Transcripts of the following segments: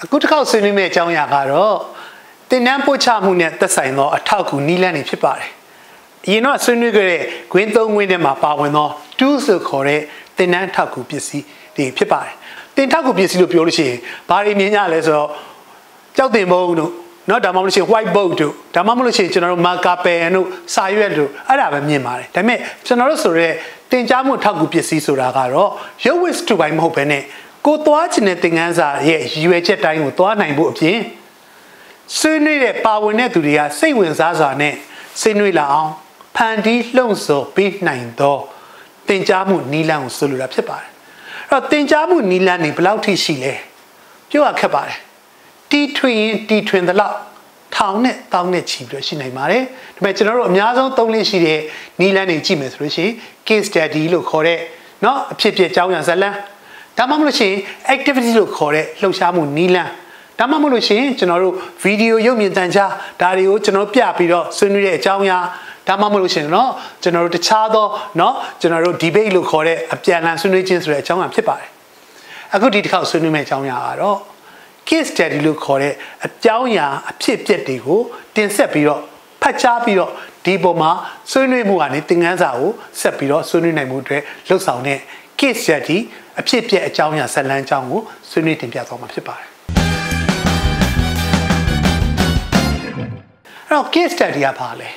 အခုတစ်ခေါက်ဆွေးနွေးမယ့်အကြောင်းအရာကတော့တင်နန်းပို့ချမှုနဲ့သက်ဆိုင်သောအထောက်အကူနည်းလမ်းတွေဖြစ်ပါတယ်။အရင်တော့ဆွေးနွေးခဲ့တဲ့ခွင်းသုံးခွင်းထဲမှာပါဝင်သော tools လို့ခေါ်တဲ့တင်နန်းထောက်ကူပစ္စည်းတွေဖြစ်ပါတယ်။တင်ထောက်ကူပစ္စည်းလို့ပြောလို့ရှိရင်ဘာတွေမြင်ကြလဲဆိုတော့ကြောက်တင်ပုံးတို့နော်ဒါမှမဟုတ်လို့ရှိရင် white board တို့ဒါမှမဟုတ်လို့ရှိရင်ကျွန်တော်တို့ marker pen တို့စာရွက်တို့အဲ့ဒါပဲမြင်ပါတယ်ဒါပေမဲ့ကျွန်တော်တို့ဆိုရဲတင်ကြားမှုထောက်ကူပစ္စည်းဆိုတာကတော့ရုပ်ဝတ္ထုပိုင်းမဟုတ်ဘဲနဲ့ကိုသွားခြင်းတဲ့သင်ခန်းစာရဲ့ရည်ရွယ်ချက်တိုင်းကိုသွားနိုင်ဖို့အပြင်ဆွေးနွေးတဲ့ပါဝင်တဲ့သူတွေကစိတ်ဝင်စားစွာနဲ့ဆွေးနွေးလာအောင်ဖန်တီးလှုံ့ဆော်ပေးနိုင်သောတင်ကြားမှုနည်းလမ်းကိုဆိုလိုတာဖြစ်ပါတယ်အဲ့တော့တင်ကြားမှုနည်းလမ်းတွေဘယ်လောက်ထိရှိလဲပြောရခက်ပါတယ်တီထွင်တီထွင်သလောက်ထောင်နဲ့တောင်းနဲ့ချီပြီးတော့ရှိနိုင်ပါတယ်ဒါပေမဲ့ကျွန်တော်တို့အများဆုံးသုံးလို့ရှိတဲ့နည်းလမ်းတွေကြည့်မယ်ဆိုလို့ရှိရင် case study လို့ခေါ်တဲ့เนาะအဖြစ်အပျက်အကြောင်းအရာဇာတ်လမ်းဒါမှမဟုတ်လို့ရှိရင် activity လို့ခေါ်တဲ့လှုပ်ရှားမှုနည်းလမ်းဒါမှမဟုတ်လို့ရှိရင်ကျွန်တော်တို့ဗီဒီယိုရုပ်မြင်သံကြားဒါတွေကိုကျွန်တော်ပြပြီးတော့ဆွေးနွေးတဲ့အကြောင်းအရာဒါမှမဟုတ်လို့ရှိရင်เนาะကျွန်တော်တို့တခြားသောเนาะကျွန်တော်တို့ debate လို့ခေါ်တဲ့အပြန်အလှန်ဆွေးနွေးခြင်းဆိုတဲ့အကြောင်းအရာဖြစ်ပါတယ်အခုဒီတစ်ခေါက်ဆွေးနွေးမယ့်အကြောင်းအရာကတော့ case study လို့ခေါ်တဲ့အကြောင်းအရာအဖြစ်အပျက်တွေကိုတင်ဆက်ပြီးတော့ဖတ်ကြားပြီးတော့ဒီပုံမှာဆွေးနွေးမှုကနေသင်ခန်းစာကိုဆက်ပြီးတော့ဆွေးနွေးနိုင်မှုအတွက်လှုပ်ဆောင်တဲ့ case study အဖြစ်အပျက်အကြောင်းအရာဇာတ်လမ်းအကြောင်းကိုဆွေးနွေးတင်ပြသွားမှာဖြစ်ပါတယ်အဲ့တော့ case study ကဘာလဲ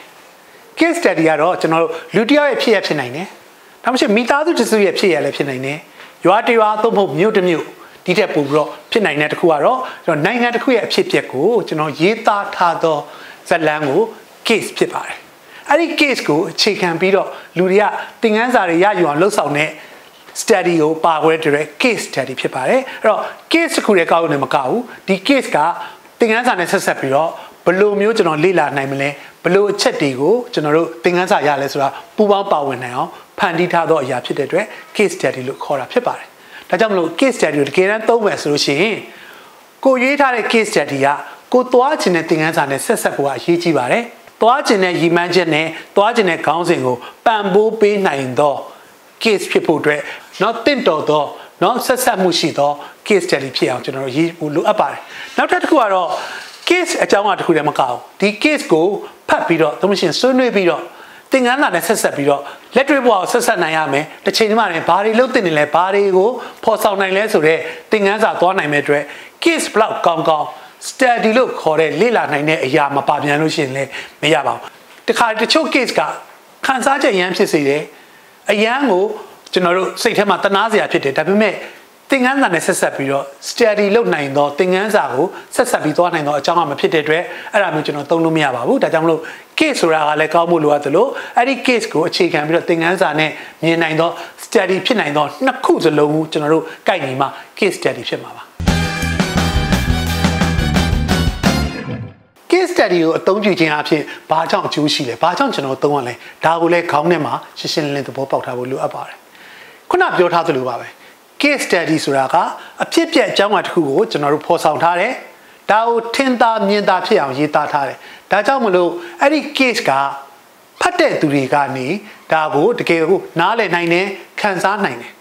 case study ကတော့ကျွန်တော်တို့လူတစ်ယောက်ရဲ့ဖြစ်ရဖြစ်နိုင်တယ်ဒါမှမဟုတ်မိသားစုတစ်စုရဲ့ဖြစ်ရလည်းဖြစ်နိုင်တယ်ရွာတရွာသို့မဟုတ်မြို့တစ်မြို့ဒီထက်ပိုပြီးတော့ဖြစ်နိုင်တဲ့တစ်ခုကတော့ကျွန်တော်နိုင်ငံတစ်ခုရဲ့အဖြစ်အပျက်ကိုကျွန်တော်ရေးသားထားသောဇာတ်လမ်းကို case ဖြစ်ပါတယ်အဲ့ဒီ case ကိုအခြေခံပြီးတော့လူတွေကသင်ခန်းစာတွေရယူအောင်လှုပ်ဆောင်တဲ့ study ကိုပါခွဲတဲ့ case study ဖြစ်ပါတယ်အဲ့တော့ case တစ်ခုတည်းကောက်လို့မကောက်ဘူးဒီ case ကသင်ခန်းစာနဲ့ဆက်ဆက်ပြီးတော့ဘယ်လိုမျိုးကျွန်တော်လေ့လာနိုင်မလဲဘယ်လိုအချက်တွေကိုကျွန်တော်တို့သင်ခန်းစာရလဲဆိုတာပူးပေါင်းပါဝင်နိုင်အောင်ဖန်တီးထားသောအရာဖြစ်တဲ့အတွက် case study လို့ခေါ်တာဖြစ်ပါတယ်ဒါကြောင့်မလို့ case study ကိုတကယ်တမ်းသုံးမယ်ဆိုလို့ရှိရင်ကိုရွေးထားတဲ့ case study ကကိုသွားခြင်းတဲ့သင်ခန်းစာနဲ့ဆက်ဆက်ဖို့အရေးကြီးပါတယ်သွားခြင်းတဲ့ရည်မှန်းချက်နဲ့သွားခြင်းတဲ့ခေါင်းစဉ်ကိုပံ့ပိုးပေးနိုင်သော case ဖြစ်ဖို့အတွက်เนาะတင့်တော်သောเนาะဆက်ဆက်မှုရှိသော case study ဖြစ်အောင်ကျွန်တော်တို့ရေးဖို့လိုအပ်ပါတယ်နောက်တစ်ခုကတော့ case အကြောင်းအရာတစ်ခုတည်းမကဘူးဒီ case ကိုဖတ်ပြီးတော့သို့မဟုတ်ဆွေးနွေးပြီးတော့သင်ခန်းစာနဲ့ဆက်ဆက်ပြီးတော့လက်တွေ့ဘဝကိုဆက်ဆက်နိုင်ရမယ်တစ်ချိန်မှလည်းဘာတွေလုပ်တင်နေလဲဘာတွေကိုဖော်ဆောင်နိုင်လဲဆိုတော့သင်ခန်းစာသွားနိုင်မဲ့အတွက် case block ကောင်းကောင်း study လို့ခေါ်တဲ့လေ့လာနိုင်တဲ့အရာမပါပြန်လို့ရှိရင်လည်းမရပါဘူးတခါတချို့ case ကခန်းစားချက်ရမ်းဖြစ်စေတယ်အရန်ကိုကျွန်တော်တို့စိတ်ထဲမှာတနာစရာဖြစ်တယ်ဒါပေမဲ့သင်ခန်းစာနဲ့ဆက်ဆက်ပြီးတော့ study လုပ်နိုင်တော့သင်ခန်းစာကိုဆက်ဆက်ပြီးသွားနိုင်တော့အကြောင်းအမဖြစ်တဲ့အတွက်အဲ့ဒါမျိုးကျွန်တော်သုံးလို့မရပါဘူးဒါကြောင့်မလို့ case ဆိုတာကလည်းကောင်းဖို့လိုအပ်သလိုအဲ့ဒီ case ကိုအခြေခံပြီးတော့သင်ခန်းစာနဲ့မြင်နိုင်တော့ study ဖြစ်နိုင်တော့နှစ်ခုစလုံးကိုကျွန်တော်တို့ကိုက်ညီမှ case study ဖြစ်မှာပါ case study ကိုအသုံးပြုခြင်းအဖြစ်ဘာကြောင့်အကျိုးရှိလဲဘာကြောင့်ကျွန်တော်သုံးရလဲဒါကိုလည်းခေါင်းထဲမှာရှင်းရှင်းလင်းလင်းသဘောပေါက်ထားဖို့လိုအပ်ပါတယ်ခုနပြောထားသလိုပါပဲcase study ဆိုတာကအဖြစ်အပျက်အကြောင်းအရာတစ်ခုကိုကျွန်တော်တို့ဖော်ဆောင်ထားတယ်ဒါကိုထင်သာမြင်သာဖြစ်အောင်ရေးသားထားတယ်ဒါကြောင့်မလို့အဲ့ဒီ case ကဖတ်တဲ့သူတွေကနေဒါကိုတကယ်ကိုနားလည်နိုင်တယ်ခံစားနိုင်တယ်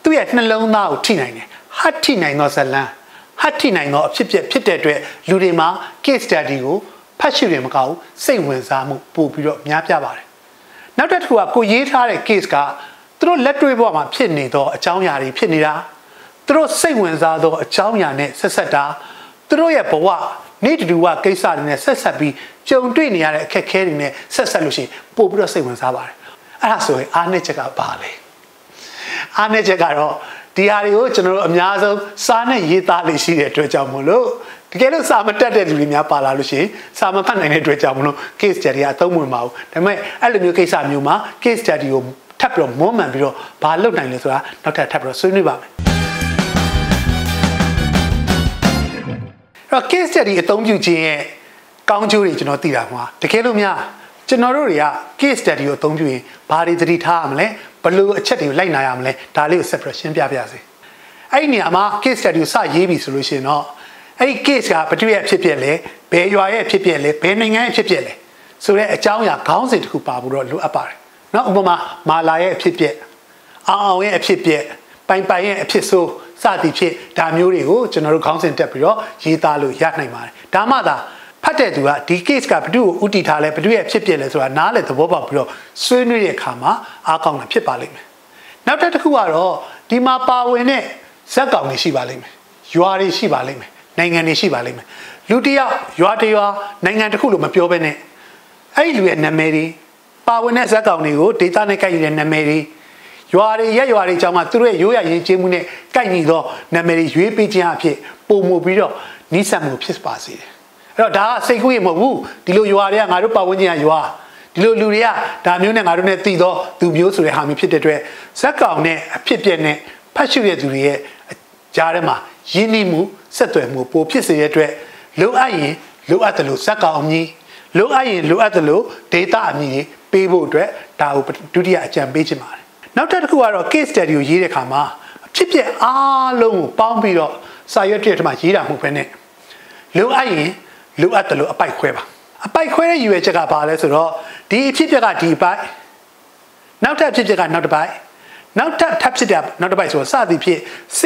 သူ့ရဲ့နှလုံးသားကိုထိနိုင်တယ်ဟတ်ထိနိုင်သောဇလန်းဟတ်ထိနိုင်သောအဖြစ်အပျက်ဖြစ်တဲ့အတွက်လူတွေမှာ case study ကိုဖတ်ရှုရင်မကောက်ဘူးစိတ်ဝင်စားမှုပို့ပြီးတော့များပြပါတယ်နောက်တစ်ခုကကိုရေးထားတဲ့ case ကသူတို့လက်တွေ့ဘဝမှာဖြစ်နေသောအကြောင်းအရာတွေဖြစ်နေတာသူတို့စိတ်ဝင်စားသောအကြောင်းအရာနဲ့ဆက်ဆက်တာသူတို့ရဲ့ဘဝနေ့တူဝကိစ္စတွေနဲ့ဆက်ဆက်ပြီးကြုံတွေ့နေရတဲ့အခက်အခဲတွေနဲ့ဆက်ဆက်လို့ရှိရင်ပို့ပြီးတော့စိတ်ဝင်စားပါတယ်အဲ့ဒါဆိုရင်အားနည်းချက်ကဘာလဲအားနည်းချက်ကတော့ဒီဟာတွေကိုကျွန်တော်တို့အများဆုံးစာနဲ့ရေးသားလေးရှိတဲ့အတွက်ကြောင့်မို့လို့တကယ်လို့စာမတက်တဲ့လူတွေများပါလာလို့ရှိရင်စာမဖတ်နိုင်တဲ့အတွက်ကြောင့်မို့လို့ case study ကအသုံးဝင်ပါဘူးဒါပေမဲ့အဲ့လိုမျိုးကိစ္စမျိုးမှာ case study ကိုထပ်ပြီးတော့မွမ်းမံပြီးတော့ဘာလုပ်နိုင်လဲဆိုတာနောက်ထပ်ထပ်ပြီးတော့ဆွေးနွေးပါမယ်အဲ့တော့ case study အသုံးပြုခြင်းရဲ့ကောင်းကျိုးတွေကျွန်တော်သိတာမှာတကယ်လို့များကျွန်တော်တို့တွေက case study ကိုအသုံးပြုရင်ဘာတွေသတိထားရမလဲဘယ်လိုအချက်တွေကိုလိုက်နာရမလဲဒါလေးကိုဆက်ပြီးရှင်းပြပါရစေအဲ့ဒီနေရာမှာ case study ကိုစရေးပြီဆိုလို့ရှိရင်တော့အဲ့ဒီ case ကဘယ်သူရဲ့ဖြစ်ဖြစ်လဲဘယ်ရွာရဲ့ဖြစ်ဖြစ်လဲဘယ်နိုင်ငံရဲ့ဖြစ်ဖြစ်လဲဆိုတဲ့အကြောင်းအရာခေါင်းစဉ်တစ်ခုပါဖို့တော့လိုအပ်ပါတယ်နော်ဥပမာမာလာရဲ့အဖြစ်ပြက်အောင်ရဲ့အဖြစ်ပြက် ပိုင်ရဲ့အဖြစ်ဆိုးစသည်ဖြင့်ဒါမျိုးတွေကိုကျွန်တော်တို့ခေါင်းစဉ်တက်ပြီးတော့ရေးသားလို့ရနိုင်ပါတယ်ဒါမှသာဖတ်တဲ့သူကဒီ case ကဘယ်သူ့ကိုဥတီထားလဲဘယ်သူရဲ့ဖြစ်ပျက်လဲဆိုတာနားလည်သဘောပေါက်ပြီးတော့ဆွေးနွေးတဲ့အခါမှာအားကောင်းတာဖြစ်ပါလိမ့်မယ်နောက်တစ်ခုကတော့ဒီမှာပါဝင်တဲ့ဇက်ကောင်တွေရှိပါလိမ့်မယ်ရွာတွေရှိပါလိမ့်မယ်နိုင်ငံတွေရှိပါလိမ့်မယ်လူတယောက်ရွာတရွာနိုင်ငံတစ်ခုလို့မပြောဘဲနဲ့အဲ့ဒီလူရဲ့နာမည်တွေပါဝင်တဲ့ဇက်ကောင်တွေကိုဒေတာနဲ့ကိုက်နေတဲ့နာမည်တွေရွာတွေရက်ရွာတွေအကြောင်းကသူတို့ရဲ့ရိုးရရင်ကျေးမှုနဲ့ကိုက်ညီသောနာမည်တွေရွေးပေးခြင်းအဖြစ်ပုံမှုပြီးတော့နီးစပ်မှုဖြစ်ပါစေတယ်အဲ့တော့ဒါကစိတ်ကူးရင်မဟုတ်ဘူးဒီလိုရွာတွေကငါတို့ပတ်ဝန်းကျင်ကရွာဒီလိုလူတွေကဒါမျိုးနဲ့ငါတို့နဲ့တည်သောသူမျိုးဆိုတဲ့ဟာမျိုးဖြစ်တဲ့အတွက်ဇက်ကောင်နဲ့အဖြစ်ပြက်နဲ့ဖတ်ရှုတဲ့သူတွေရဲ့ကြားထဲမှာရင်းနှီးမှုဆက်သွယ်မှုပိုဖြစ်စေတဲ့အတွက်လိုအပ်ရင်လိုအပ်တယ်လို့ဇက်ကောင်အမည်လိုအပ်ရင်လိုအပ်တယ်လို့ data အမည်ပေးဖို့အတွက်ဒါကိုဒုတိယအကြံပေးချင်ပါတယ်နောက်တစ်ခုကတော့ case study ကိုရေးတဲ့အခါမှာအဖြစ်ပြက်အားလုံးကိုပေါင်းပြီးတော့စာရွက်တစ်ထမှာရေးတာမဟုတ်ဘဲနဲ့လိုအပ်ရင်လိုအပ်တယ်လို့အပိုက်ခွဲပါအပိုက်ခွဲတဲ့ရည်ရွယ်ချက်ကဘာလဲဆိုတော့ဒီအဖြစ်ပြက်ကဒီပိုက်နောက်ထပ်အဖြစ်ပြက်ကနောက်တစ်ပိုက်နောက်ထပ်ထပ်ဖြစ်တဲ့နောက်တစ်ပိုက်ဆိုတော့စသည်ဖြင့်စ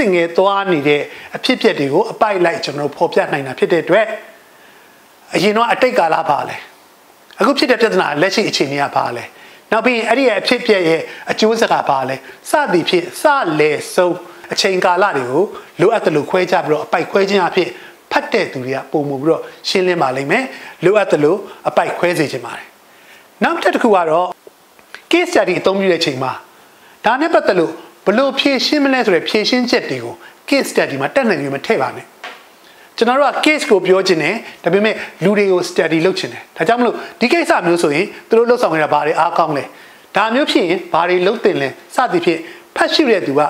င်ငယ်သွားနေတဲ့အဖြစ်ပြက်တွေကိုအပိုက်လိုက်ကျွန်တော်တို့ဖော်ပြနိုင်တာဖြစ်တဲ့အတွက်အရင်တော့အတိတ်ကာလပါလဲအခုဖြစ်တဲ့ပြဿနာလက်ရှိအခြေအနေကပါလဲနောက်ပြီးအဲ့ဒီရဲ့အဖြစ်ပြက်ရဲ့အကျိုးဆက်ကပါလဲစသည်ဖြင့်စလေဆုံးအချိန်ကာလတွေကိုလိုအပ်တယ်လို့ခွဲခြားပြီးတော့အပိုက်ခွဲခြင်းအဖြစ်ဖတ်တဲ့သူတွေကပုံမှုပြီးတော့ရှင်းလင်းပါလိမ့်မယ်လိုအပ်တယ်လို့အပိုက်ခွဲစေချင်ပါတယ်နောက်တစ်ခုကတော့ case study အသုံးပြုတဲ့ချိန်မှာဒါနဲ့ပတ်သက်လို့ဘလို့ဖြည့်ရှင်းမလဲဆိုတဲ့ဖြည့်ရှင်းချက်တွေကို case study မှာတက်နိုင်ရင်မထည့်ပါနဲ့ကျွန်တော်တို့က case ကိုပြောချင်တယ်ဒါပေမဲ့လူတွေကို study လုပ်ချင်တယ်ဒါကြောင့်မလို့ဒီကိစ္စမျိုးဆိုရင်သူတို့လှုပ်ဆောင်နေတာဘာတွေအားကောင်းလဲဒါမျိုးဖြစ်ရင်ဘာတွေလုပ်တင်လဲစသည်ဖြင့်ဖတ်ရှုတဲ့သူက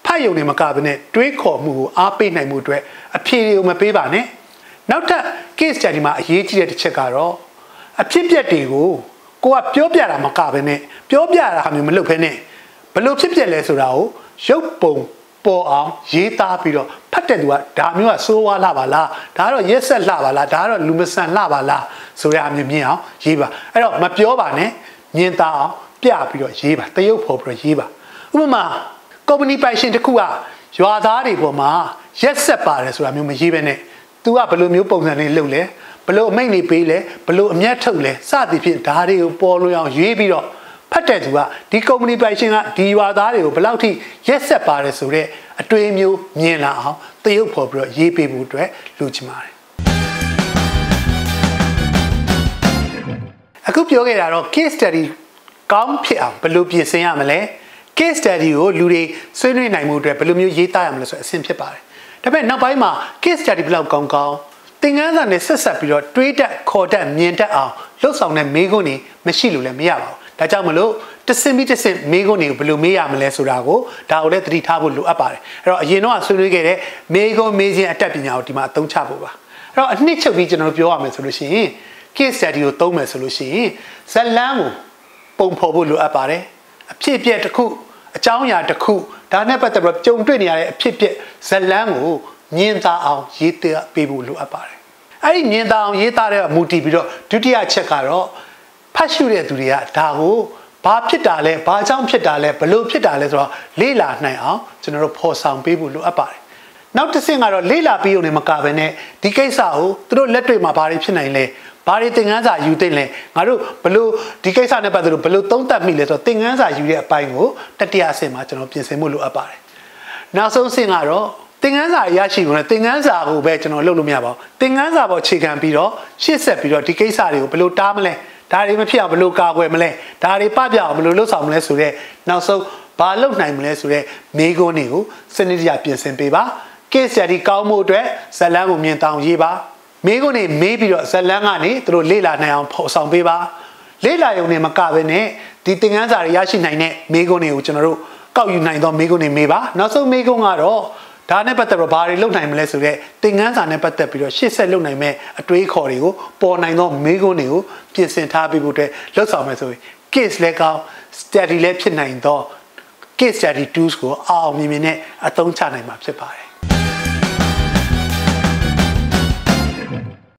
ဖတ်ယုံနေမကဘဲနဲ့တွေးခေါ်မှုကိုအားပေးနိုင်မှုအတွက်အဖြေတွေကိုမပေးပါနဲ့နောက်ထပ် case study မှာအရေးကြီးတဲ့တစ်ချက်ကတော့အဖြစ်ပြက်တွေကိုကိုကပြောပြတာမကဘဲနဲ့ပြောပြတာဟာမျိုးမလုပ်ဘဲနဲ့ဘလို့ဖြစ်ပြက်လဲဆိုတာကိုရုပ်ပုံပေါ်အောင်ရေးသားပြီးတော့ဖတ်တဲ့သူကဒါမျိုးကစိုးဝါးလာပါလားဒါကတော့ရက်ဆက်လှပါလားဒါကတော့လူမဆန်လှပါလားဆိုတဲ့အမျိုးမြင်အောင်ရေးပါအဲ့တော့မပြောပါနဲ့မြင်သားအောင်ပြပြီးတော့ရေးပါတရုပ်ဖော်ပြီးတော့ရေးပါဥပမာကုမ္ပဏီပိုင်ရှင်တစ်ခုကရွာသားတွေပေါ်မှာရက်ဆက်ပါတယ်ဆိုတာမျိုးမရေးဘဲနဲ့ तू ကဘယ်လိုမျိုးပုံစံလေးလုပ်လဲဘယ်လိုအမိန့်တွေပေးလဲဘယ်လိုအမျက်ထုတ်လဲစသည်ဖြင့်ဒါတွေကိုပေါ်လွင်အောင်ရေးပြီးတော့ဖတ်တဲ့သူကဒီကုမ္ပဏီပိုင်ရှင်ကဒီရွာသားတွေကိုဘယ်လောက်ထိရက်ဆက်ပါတယ်ဆိုတဲ့အတွေ့အမျိုးမြင်လာအောင်တရုပ်ဖော်ပြီးတော့ရေးပေးဖို့အတွက်လိုချင်ပါတယ်အခုပြောခဲ့တာတော့ case study ကောင်းဖြစ်အောင်ဘယ်လိုပြင်ဆင်ရမလဲ case study ကိုလူတွေဆွေးနွေးနိုင်မှုအတွက်ဘယ်လိုမျိုးရေးသားရမလဲဆိုအဆင့်ဖြစ်ပါတယ်ဒါပေမဲ့နောက်ပိုင်းမှာ case study ဘယ်လောက်ကောင်းကောင်းသင်ခန်းစာနဲ့ဆက်ဆက်ပြီးတော့တွေးတတ်ခေါ်တတ်မြင်တတ်အောင်လှုပ်ဆောင်တဲ့မေးခွန်းတွေမရှိလို့လည်းမရပါဘူးဒါကြောင့်မလို့တစင်ပြီးတစင်မေးခွန်းတွေကိုဘယ်လိုမေးရမလဲဆိုတာကိုဒါကိုလည်းသတိထားဖို့လိုအပ်ပါတယ်အဲ့တော့အရင်တော့ဆွေးနွေးခဲ့တဲ့မေးခွန်းမေးခြင်းအတတ်ပညာကိုဒီမှာအသုံးချဖို့ပါအဲ့တော့အနှစ်ချုပ်ပြီးကျွန်တော်ပြောရမယ်ဆိုလို့ရှိရင် case study ကိုသုံးမယ်ဆိုလို့ရှိရင်ဇလန်းကိုပုံဖော်ဖို့လိုအပ်ပါတယ်အဖြစ်အပျက်တစ်ခုအကြောင်းအရာတစ်ခုဒါနဲ့ပတ်သက်ပြီးကြုံတွေ့နေရတဲ့အဖြစ်အပျက်ဇလန်းကိုမြင်သာအောင်ရေးသားပေးဖို့လိုအပ်ပါတယ်အဲ့ဒီမြင်သာအောင်ရေးသားတဲ့အမူတည်ပြီးတော့ဒုတိယချက်ကတော့ဖတ်ရှုတဲ့သူတွေကဒါကိုဘာဖြစ်တာလဲဘာကြောင့်ဖြစ်တာလဲဘလို့ဖြစ်တာလဲဆိုတော့လေ့လာနိုင်အောင်ကျွန်တော်တို့ဖော်ဆောင်ပေးဖို့လိုအပ်ပါတယ်နောက်တစ်ဆင့်ကတော့လေ့လာပြီးုံနဲ့မကဘဲနဲ့ဒီကိစ္စကိုသူတို့လက်တွေ့မှာဘာတွေဖြစ်နိုင်လဲဘာတွေသင်ခန်းစာယူသိလဲငါတို့ဘလို့ဒီကိစ္စနဲ့ပတ်သက်လို့ဘလို့သုံးသပ်မိလဲဆိုတော့သင်ခန်းစာယူတဲ့အပိုင်းကိုတတိယအဆင့်မှာကျွန်တော်ပြင်ဆင်ဖို့လိုအပ်ပါတယ်နောက်ဆုံးအဆင့်ကတော့သင်ခန်းစာရရှိဖို့နဲ့သင်ခန်းစာကိုပဲကျွန်တော်လုပ်လို့မရပါဘူးသင်ခန်းစာပေါ်အခြေခံပြီးတော့ရှေ့ဆက်ပြီးတော့ဒီကိစ္စတွေကိုဘလို့တားမလဲဒါတွေမဖြစ်အောင်ဘလို့ကာကွယ်မလဲဒါတွေပပြအောင်ဘလို့လှုပ်ဆောင်မလဲဆိုတော့နောက်ဆုံးဘာလုပ်နိုင်မလဲဆိုတော့မေးခွန်းတွေကိုစနစ်တကျပြင်ဆင်ပေးပါ case study ကောင်းမှုအတွက်ဇလန်းကိုမြင်တောင်ရေးပါမေးခွန်းတွေမေးပြီးတော့ဇလန်းကနေသူတို့လေ့လာနိုင်အောင်ဖော်ဆောင်ပေးပါလေ့လာရုံနဲ့မကဘဲနဲ့ဒီသင်ခန်းစာတွေရရှိနိုင်တဲ့မေးခွန်းတွေကိုကျွန်တော်တို့ကောက်ယူနိုင်သောမေးခွန်းတွေမေးပါနောက်ဆုံးမေးခွန်းကတော့ဒါနဲ့ပတ်သက်တော့ဘာတွေလုပ်နိုင်မလဲဆိုတော့သင်ခန်းစာနဲ့ပတ်သက်ပြီးတော့ရှေ့ဆက်လုပ်နိုင်မဲ့အတွေးခေါ်တွေကိုပေါ်နိုင်သောမေးခွန်းတွေကိုပြင်ဆင်ထားပေးဖို့အတွက်လှုပ်ဆောင်မယ်ဆိုရင် case လည်းကောင်း study လည်းဖြစ်နိုင်သော case study tools ကိုအောင်မြင်မြင်နဲ့အသုံးချနိုင်မှာဖြစ်ပါတယ်